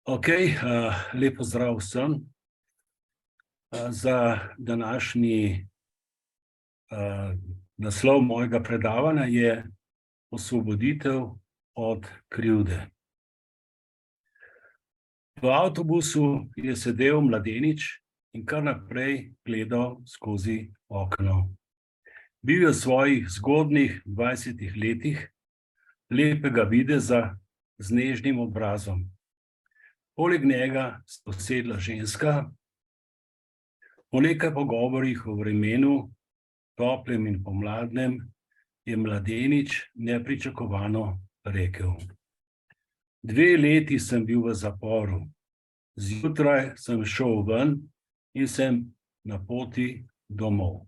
Lep pozdrav vsem. Za današnji naslov mojega predavanja je Osvoboditev od krivde. V avtobusu je sedel mladenič in kar naprej gledal skozi okno. Bil je v svojih zgodnjih 20 letih, lepega videza z nežnim obrazom. Poleg njega posedla ženska. Po nekaj pogovorih o vremenu, toplem in pomladnem, je mladenič nepričakovano rekel: 2 leti sem bil v zaporu. Zjutraj sem šel ven in sem na poti domov.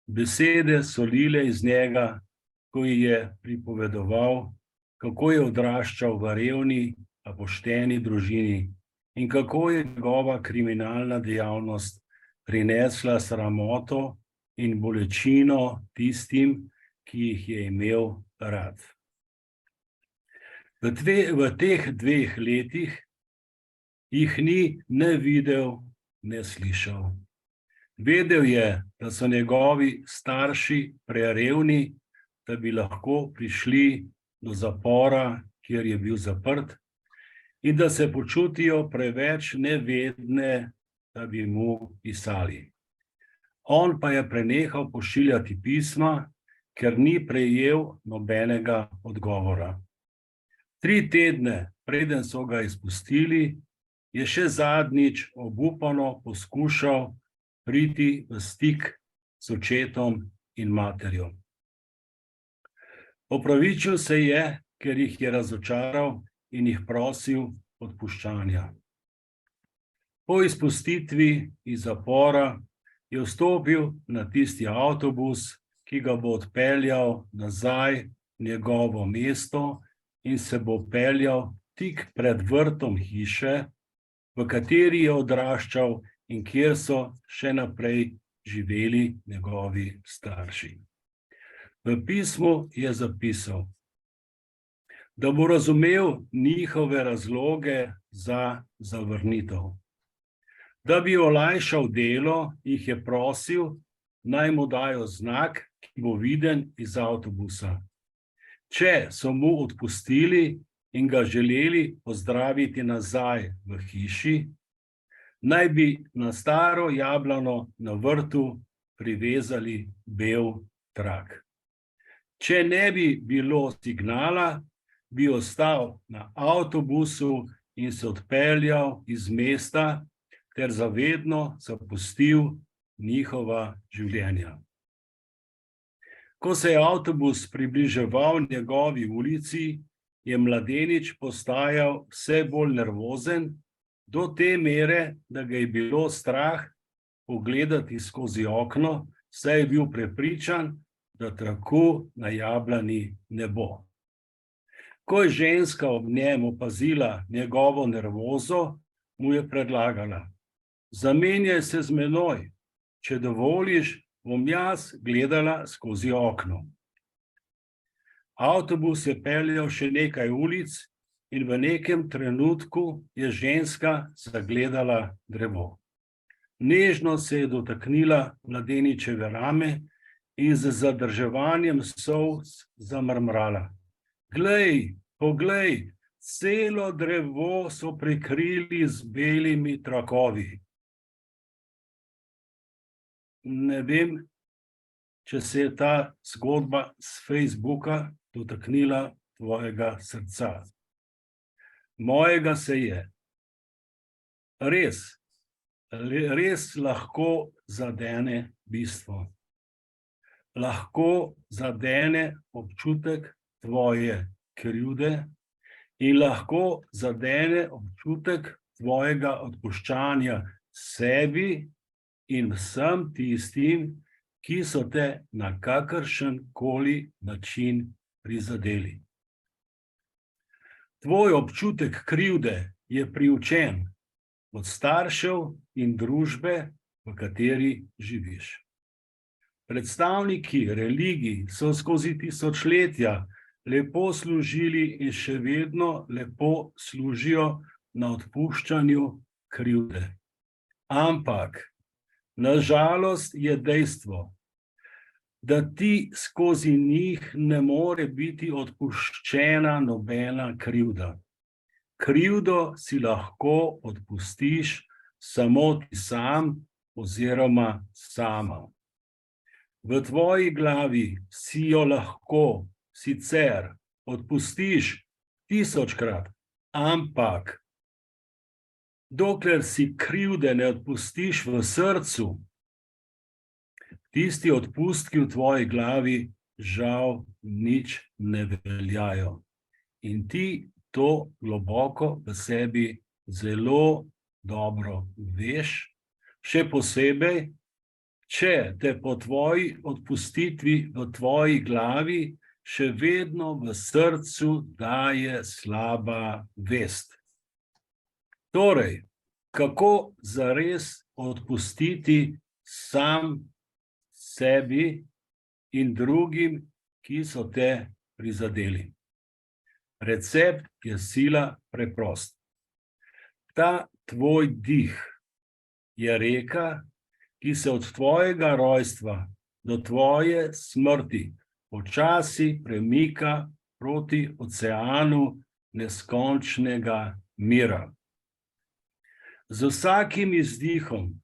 Besede so lile iz njega, ko ji je pripovedoval, kako je odraščal v revni, a pošteni družini in kako je njegova kriminalna dejavnost prinesla sramoto in bolečino tistim, ki jih je imel rad. V teh 2 letih jih ni ne videl, ne slišal. Vedel je, da so njegovi starši prerevni, da bi lahko prišli do zapora, kjer je bil zaprt, in da se počutijo preveč nevedne, da bi mu pisali. On pa je prenehal pošiljati pisma, ker ni prejel nobenega odgovora. 3 tedne, preden so ga izpustili, je še zadnjič obupano poskušal priti v stik s očetom in materjo. Opravičil se je, ker jih je razočaral in jih prosil odpuščanja. Po izpustitvi iz zapora je vstopil na tisti avtobus, ki ga bo odpeljal nazaj v njegovo mesto in se bo peljal tik pred vrtom hiše, v kateri je odraščal in kjer so še naprej živeli njegovi starši. V pismu je zapisal, da bo razumel njihove razloge za zavrnitev. Da bi olajšal delo, jih je prosil, naj mu dajo znak, ki bo viden iz avtobusa. Če so mu odpustili in ga želeli pozdraviti nazaj v hiši, naj bi na staro jablano na vrtu privezali bel trak. Če ne bi bilo signala, bi ostal na avtobusu in se odpeljal iz mesta ter zavedno zapustil njihova življenja. Ko se je avtobus približeval njegovi ulici, je mladenič postajal vse bolj nervozen, do te mere, da ga je bilo strah pogledati skozi okno, saj je bil prepričan, da traku na jablani ne bo. Ko je ženska ob njem opazila njegovo nervozo, mu je predlagala: zamenjaj se z menoj, če dovoliš, bom jaz gledala skozi okno. Avtobus je peljal še nekaj ulic in v nekem trenutku je ženska zagledala drevo. Nežno se je dotaknila mladeničeve rame in z zadrževanjem solz zamrmrala: glej, poglej, celo drevo so prekrili z belimi trakovi. Ne vem, če se je ta zgodba s Facebooka dotaknila tvojega srca. Mojega se je. Res lahko zadene bistvo. Lahko zadene občutek tvoje krivde in lahko zadene občutek tvojega odpuščanja sebi in vsem tistim, ki so te na kakršen koli način prizadeli. Tvoj občutek krivde je priučen od staršev in družbe, v kateri živiš. Predstavniki religij so skozi tisočletja lepo služili in še vedno lepo služijo na odpuščanju krivde. Ampak, nažalost je dejstvo, da ti skozi njih ne more biti odpuščena nobena krivda. Krivdo si lahko odpustiš samo ti sam oziroma sama. V tvoji glavi si jo lahko sicer odpustiš 1000-krat, ampak dokler si krivde ne odpustiš v srcu, tisti odpustki v tvoji glavi žal nič ne veljajo. In ti to globoko v sebi zelo dobro veš, še posebej, če te po tvoji odpustitvi v tvoji glavi še vedno v srcu daje slaba vest. Torej, kako zares odpustiti sam sebi in drugim, ki so te prizadeli? Recept je sila preprost. Ta tvoj dih je reka, ki se od tvojega rojstva do tvoje smrti počasi premika proti oceanu neskončnega mira. Z vsakim izdihom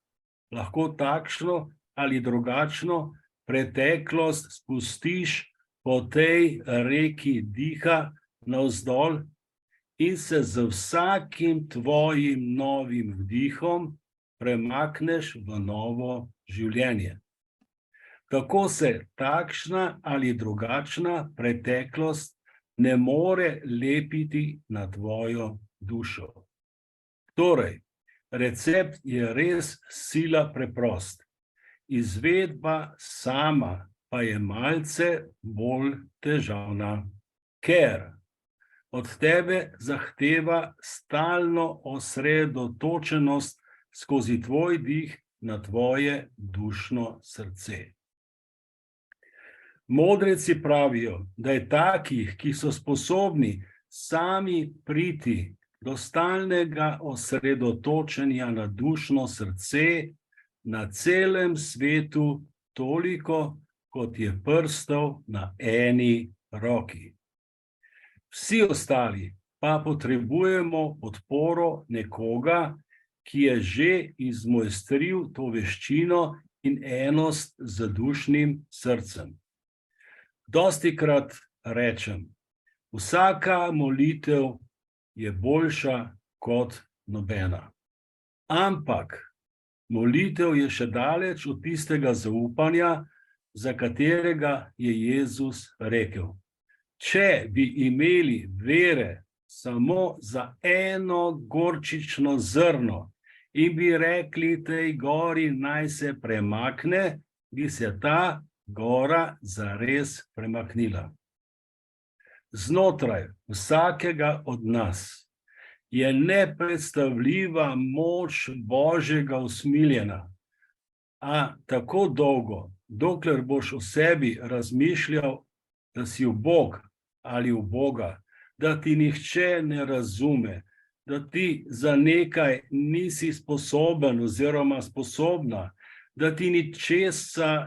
lahko takšno ali drugačno preteklost spustiš po tej reki diha navzdol in se z vsakim tvojim novim vdihom premakneš v novo življenje. Tako se takšna ali drugačna preteklost ne more lepiti na tvojo dušo. Torej, recept je res sila preprost. Izvedba sama pa je malce bolj težavna, ker od tebe zahteva stalno osredotočenost skozi tvoj dih na tvoje dušno srce. Modreci pravijo, da je takih, ki so sposobni sami priti do stalnega osredotočenja na dušno srce, na celem svetu toliko, kot je prstov na eni roki. Vsi ostali pa potrebujemo podporo nekoga, ki je že izmojstril to veščino in enost z dušnim srcem. Dostikrat rečem, vsaka molitev je boljša kot nobena. Ampak molitev je še daleč od tistega zaupanja, za katerega je Jezus rekel: če bi imeli vere samo za eno gorčično zrno in bi rekli tej gori, naj se premakne, bi se ta gora zares premaknila. Znotraj vsakega od nas je nepredstavljiva moč Božjega usmiljena, a tako dolgo, dokler boš o sebi razmišljal, da si ubog ali uboga, da ti nihče ne razume, da ti za nekaj nisi sposoben oziroma sposobna, da ti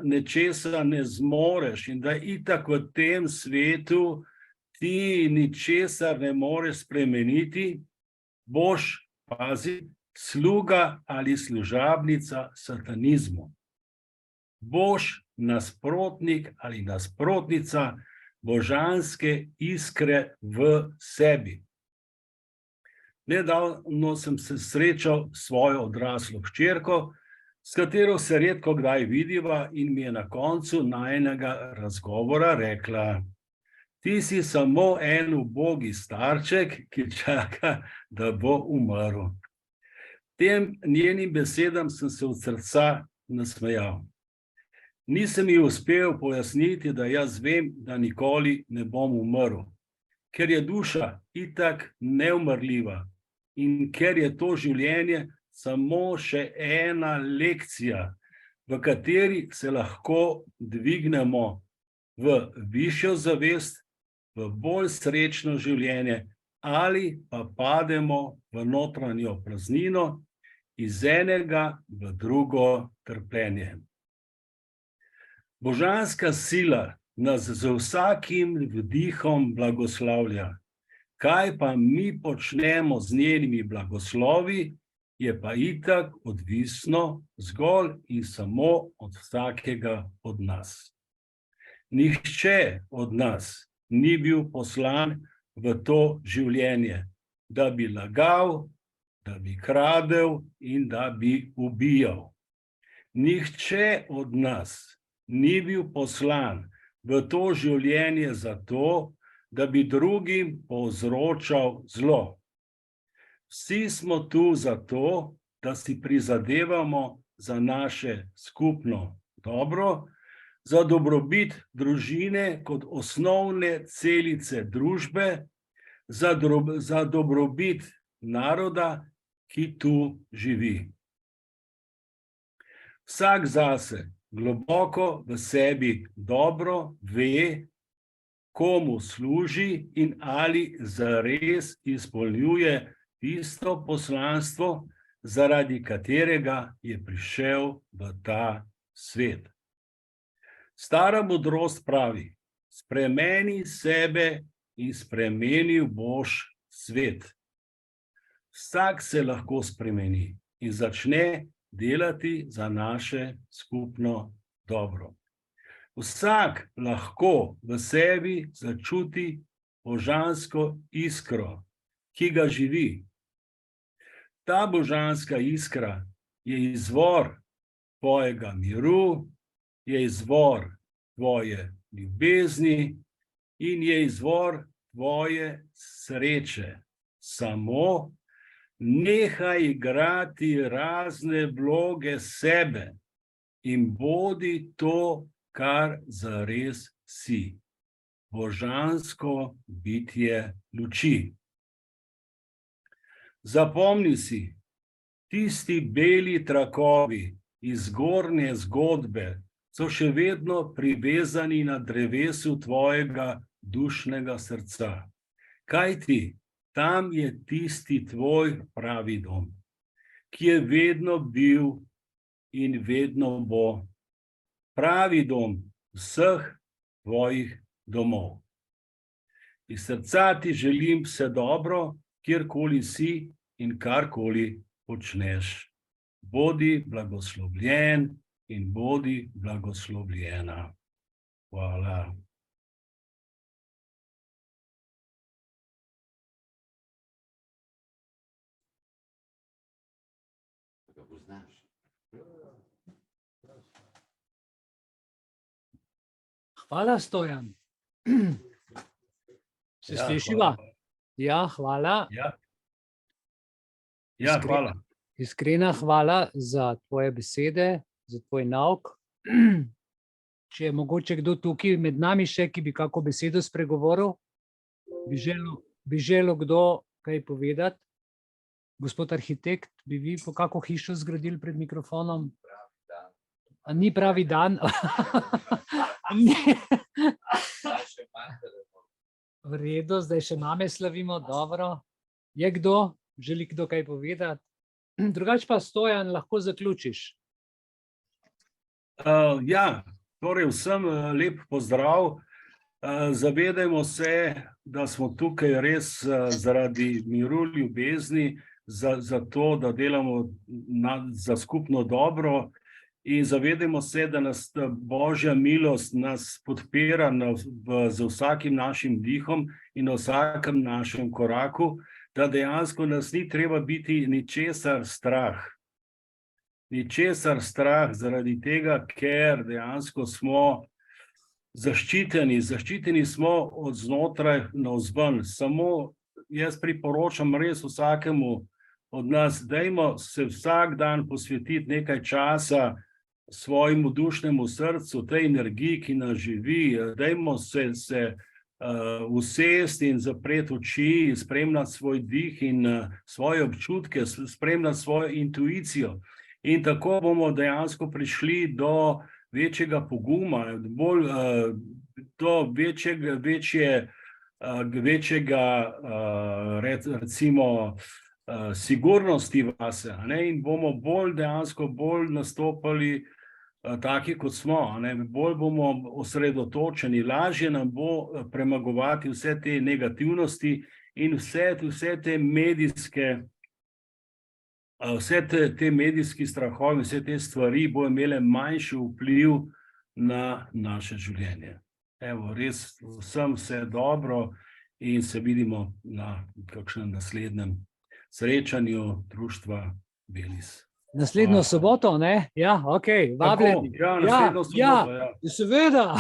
nečesa ne zmoreš in da itak v tem svetu ti ničesar ne moreš spremeniti, boš, pazi, sluga ali služabnica satanizmu. Boš nasprotnik ali nasprotnica božanske iskre v sebi. Nedavno sem se srečal s svojo odraslo hčerko, s katero se redko kdaj vidiva, in mi je na koncu najinega razgovora rekla: ti si samo en ubogi starček, ki čaka, da bo umrl. Tem njenim besedam sem se od srca nasmejal. Nisem ji uspel pojasniti, da jaz vem, da nikoli ne bom umrl, ker je duša itak neumrljiva in ker je to življenje samo še ena lekcija, v kateri se lahko dvignemo v višjo zavest, v bolj srečno življenje ali pa pademo v notranjo praznino, iz enega v drugo trpljenje. Božanska sila nas z vsakim vdihom blagoslavlja. Kaj pa mi počnemo z njenimi blagoslovi, je pa itak odvisno zgolj in samo od vsakega od nas. Nihče od nas ni bil poslan v to življenje, da bi lagal, da bi kradel in da bi ubijal. Nihče od nas ni bil poslan v to življenje zato, da bi drugim povzročal zlo. Vsi smo tu zato, da si prizadevamo za naše skupno dobro, za dobrobit družine kot osnovne celice družbe, za dobrobit naroda, ki tu živi. Vsak zase globoko v sebi dobro ve, komu služi in ali zares izpolnjuje tisto poslanstvo, zaradi katerega je prišel v ta svet. Stara modrost pravi: spremeni sebe in spremenil boš svet. Vsak se lahko spremeni in začne delati za naše skupno dobro. Vsak lahko v sebi začuti božansko iskro, ki ga živi. Ta božanska iskra je izvor tvojega miru, je izvor tvoje ljubezni in je izvor tvoje sreče. Samo nehaj igrati razne vloge sebe in bodi to, kar zares si. Božansko bitje luči. Zapomni si, tisti beli trakovi iz zgornje zgodbe so še vedno privezani na drevesu tvojega dušnega srca. Kajti tam je tisti tvoj pravi dom, ki je vedno bil in vedno bo. Pravi dom vseh tvojih domov. Iz srca ti želim vse dobro, kjerkoli si in karkoli počneš. Bodi blagoslovljen in bodi blagoslovljena. Hvala. Hvala, Stojan. Se slišiva? Ja, hvala. Ja, hvala. Iskrena hvala za tvoje besede, za tvoj nauk. Če je mogoče kdo tukaj med nami še, ki bi kako besedo spregovoril, bi želel kdo kaj povedati. Gospod arhitekt, bi vi po kako hišo zgradili pred mikrofonom? A ni pravi dan? V redu, zdaj še mame slavimo, dobro. Je kdo? Želi kdo kaj povedati? Drugače pa, Stojan, lahko zaključiš. Ja, torej vsem lep pozdrav. Zavedajmo se, da smo tukaj res zaradi miru, ljubezni, za to, da delamo za skupno dobro, in zavedajmo se, da nas Božja milost nas podpira z vsakim našim dihom in na vsakem našem koraku, da dejansko nas ni treba biti ničesar strah. Ničesar strah zaradi tega, ker dejansko smo zaščiteni smo od znotraj navzven. Samo jaz priporočam res vsakemu od nas, dajmo se vsak dan posvetiti nekaj časa svojemu dušnemu srcu, tej energiji, ki nas živi. Dajmo se usesti in zapreti oči, spremljati svoj dih in svoje občutke, spremljati svojo intuicijo. In tako bomo dejansko prišli do večjega poguma, do večje večjega, recimo, sigurnosti vase, a ne, in bomo dejansko bolj nastopali taki, kot smo, a ne, bolj bomo osredotočeni, lažje nam bo premagovati vse te negativnosti in vse te medijske, te medijski strahovi, vse te stvari bo imele manjši vpliv na naše življenje. Evo, res vsem vse dobro in se vidimo na kakšnem naslednjem srečanju društva Belis. Naslednjo soboto, ne? Ja, ok, vabljeni. Tako, ja, naslednjo soboto, ja. Seveda.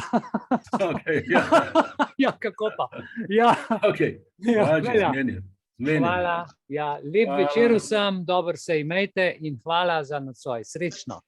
Okay, ja. Ja, kako pa. Ja. Okay. Hvala. Ja, lep večer vsem, dobro se imejte in hvala za nocoj. Srečno.